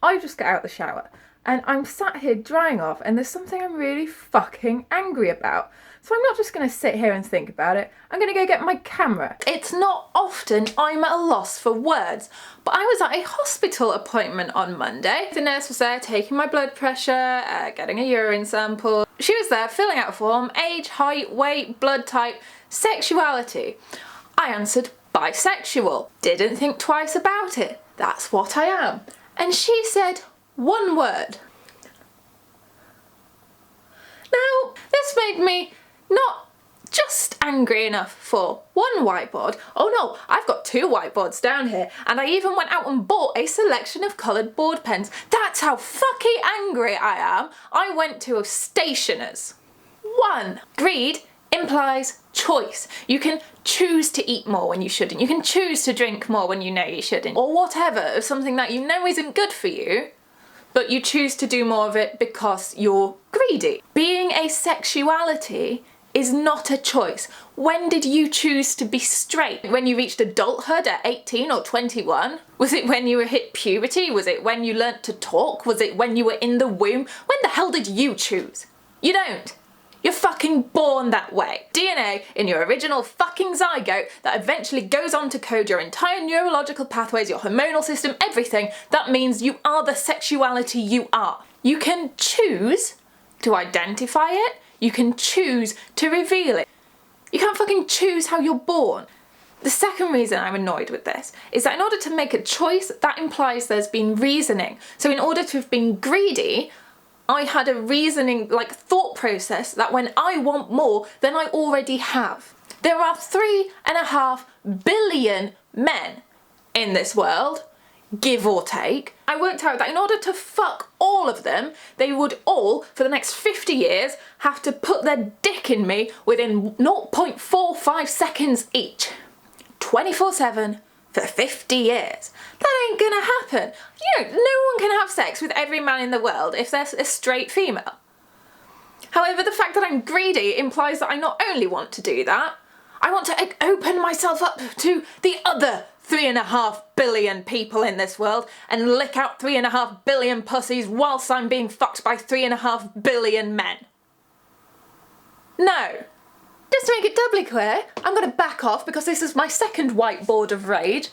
I just got out of the shower and I'm sat here drying off and there's something I'm really fucking angry about. So I'm not just going to sit here and think about it, I'm going to go get my camera. It's not often I'm at a loss for words, but I was at a hospital appointment on Monday. The nurse was there taking my blood pressure, getting a urine sample. She was there filling out a form, age, height, weight, blood type, sexuality. I answered bisexual. Didn't think twice about it. That's what I am. And she said one word. Now, this made me not just angry enough for one whiteboard. Oh no, I've got 2 whiteboards down here, and I even went out and bought a selection of coloured board pens. That's how fucking angry I am. I went to a stationer's. 1. Greed implies choice. You can choose to eat more when you shouldn't. You can choose to drink more when you know you shouldn't. Or whatever, of something that you know isn't good for you, but you choose to do more of it because you're greedy. Being asexuality is not a choice. When did you choose to be straight? When you reached adulthood at 18 or 21? Was it when you hit puberty? Was it when you learnt to talk? Was it when you were in the womb? When the hell did you choose? You don't. You're fucking born that way. DNA in your original fucking zygote that eventually goes on to code your entire neurological pathways, your hormonal system, everything. That means you are the sexuality you are. You can choose to identify it. You can choose to reveal it. You can't fucking choose how you're born. The second reason I'm annoyed with this is that in order to make a choice, that implies there's been reasoning. So in order to have been greedy, I had a reasoning, like thought process, that when I want more than I already have. There are 3.5 billion men in this world, give or take. I worked out that in order to fuck all of them, they would all, for the next 50 years, have to put their dick in me within 0.45 seconds each. 24/7 for 50 years. That ain't gonna happen. You know, no one can have sex with every man in the world if they're a straight female. However, the fact that I'm greedy implies that I not only want to do that, I want to open myself up to the other 3.5 billion people in this world and lick out 3.5 billion pussies whilst I'm being fucked by 3.5 billion men. No. Just to make it doubly clear, I'm going to back off because this is my second whiteboard of rage.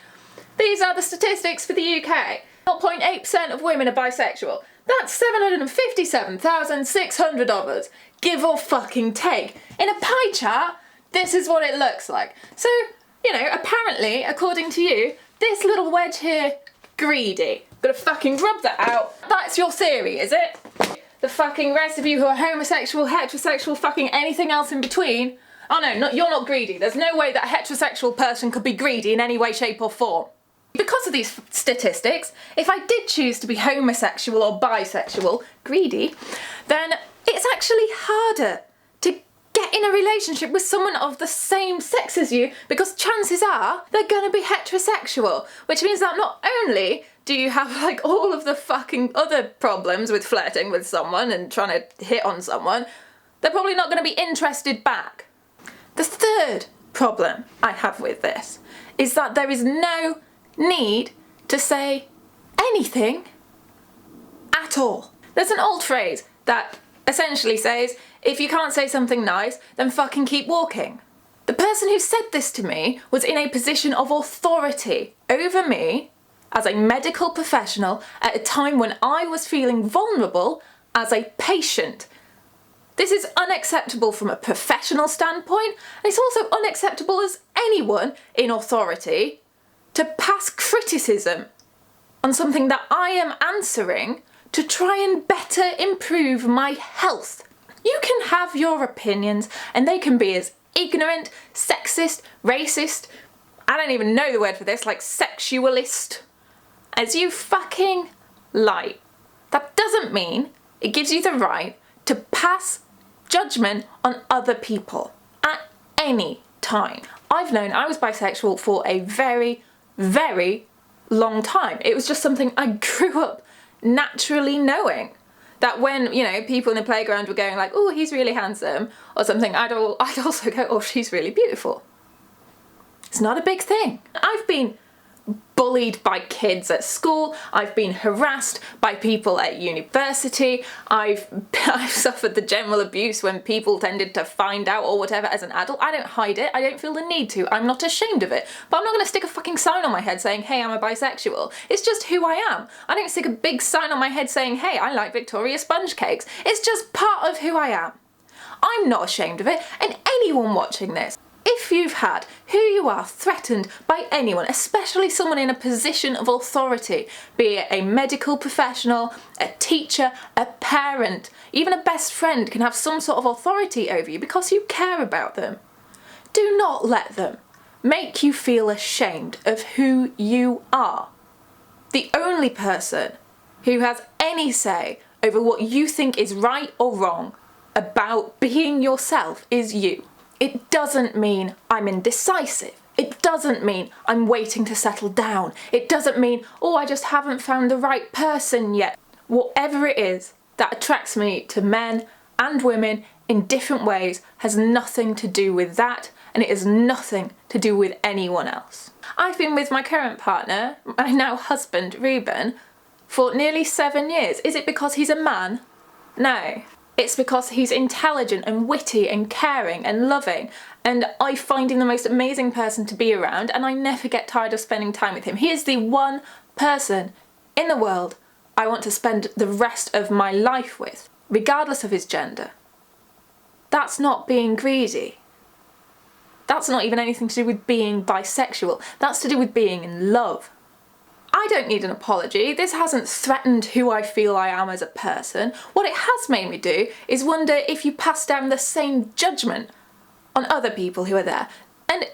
These are the statistics for the UK. 0.8% of women are bisexual. That's 757,600 of us. Give or fucking take. In a pie chart, this is what it looks like. So, you know, apparently, according to you, this little wedge here, greedy. Gotta fucking rub that out. That's your theory, is it? The fucking rest of you who are homosexual, heterosexual, fucking anything else in between. Oh no, you're not greedy. There's no way that a heterosexual person could be greedy in any way, shape or form. Because of these statistics, if I did choose to be homosexual or bisexual, greedy, then it's actually harder to get in a relationship with someone of the same sex as you because chances are they're gonna be heterosexual, which means that not only do you have like all of the fucking other problems with flirting with someone and trying to hit on someone, they're probably not gonna be interested back. The third problem I have with this is that there is no need to say anything at all. There's an old phrase that essentially says, if you can't say something nice, then fucking keep walking. The person who said this to me was in a position of authority over me as a medical professional at a time when I was feeling vulnerable as a patient. This is unacceptable from a professional standpoint, and it's also unacceptable as anyone in authority to pass criticism on something that I am answering to try and better improve my health. You can have your opinions and they can be as ignorant, sexist, racist, I don't even know the word for this, like sexualist, as you fucking like. That doesn't mean it gives you the right to pass judgment on other people at any time. I've known I was bisexual for a very, very long time. It was just something I grew up naturally knowing. That when, you know, people in the playground were going like, oh, he's really handsome, or something, I'd also go, oh, she's really beautiful. It's not a big thing. I've been bullied by kids at school, I've been harassed by people at university, I've suffered the general abuse when people tended to find out or whatever as an adult. I don't hide it, I don't feel the need to, I'm not ashamed of it. But I'm not going to stick a fucking sign on my head saying, hey, I'm a bisexual. It's just who I am. I don't stick a big sign on my head saying, hey, I like Victoria sponge cakes. It's just part of who I am. I'm not ashamed of it, and anyone watching this, if you've had who you are threatened by anyone, especially someone in a position of authority, be it a medical professional, a teacher, a parent, even a best friend can have some sort of authority over you because you care about them. Do not let them make you feel ashamed of who you are. The only person who has any say over what you think is right or wrong about being yourself is you. It doesn't mean I'm indecisive. It doesn't mean I'm waiting to settle down. It doesn't mean, oh, I just haven't found the right person yet. Whatever it is that attracts me to men and women in different ways has nothing to do with that, and it has nothing to do with anyone else. I've been with my current partner, my now husband, Ruben, for nearly 7 years. Is it because he's a man? No. It's because he's intelligent and witty and caring and loving, and I find him the most amazing person to be around, and I never get tired of spending time with him. He is the one person in the world I want to spend the rest of my life with, regardless of his gender. That's not being greedy. That's not even anything to do with being bisexual. That's to do with being in love. I don't need an apology. This hasn't threatened who I feel I am as a person. What it has made me do is wonder if you pass down the same judgment on other people who are there. And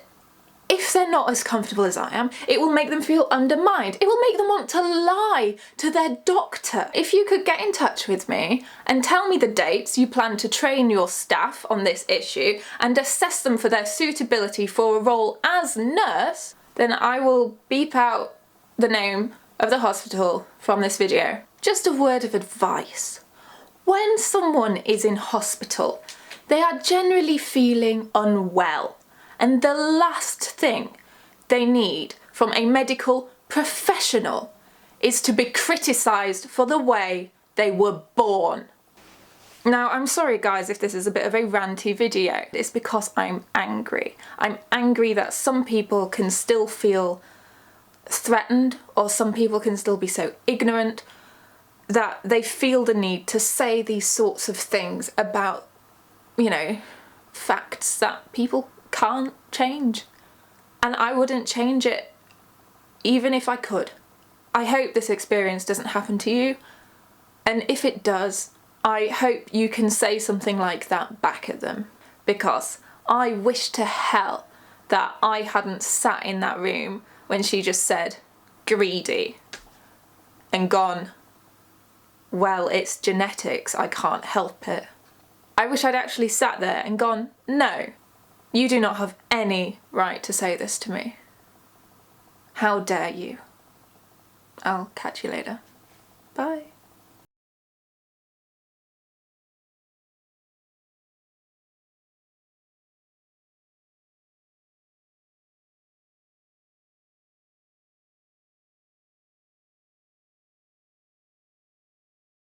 if they're not as comfortable as I am, it will make them feel undermined. It will make them want to lie to their doctor. If you could get in touch with me and tell me the dates you plan to train your staff on this issue and assess them for their suitability for a role as nurse, then I will beep out the name of the hospital from this video. Just a word of advice. When someone is in hospital, they are generally feeling unwell, and the last thing they need from a medical professional is to be criticised for the way they were born. Now, I'm sorry guys if this is a bit of a ranty video. It's because I'm angry. I'm angry that some people can still feel threatened, or some people can still be so ignorant that they feel the need to say these sorts of things about, you know, facts that people can't change. And I wouldn't change it even if I could. I hope this experience doesn't happen to you, and if it does, I hope you can say something like that back at them, because I wish to hell that I hadn't sat in that room when she just said greedy and gone, well, it's genetics, I can't help it. I wish I'd actually sat there and gone, no, you do not have any right to say this to me. How dare you? I'll catch you later. Bye.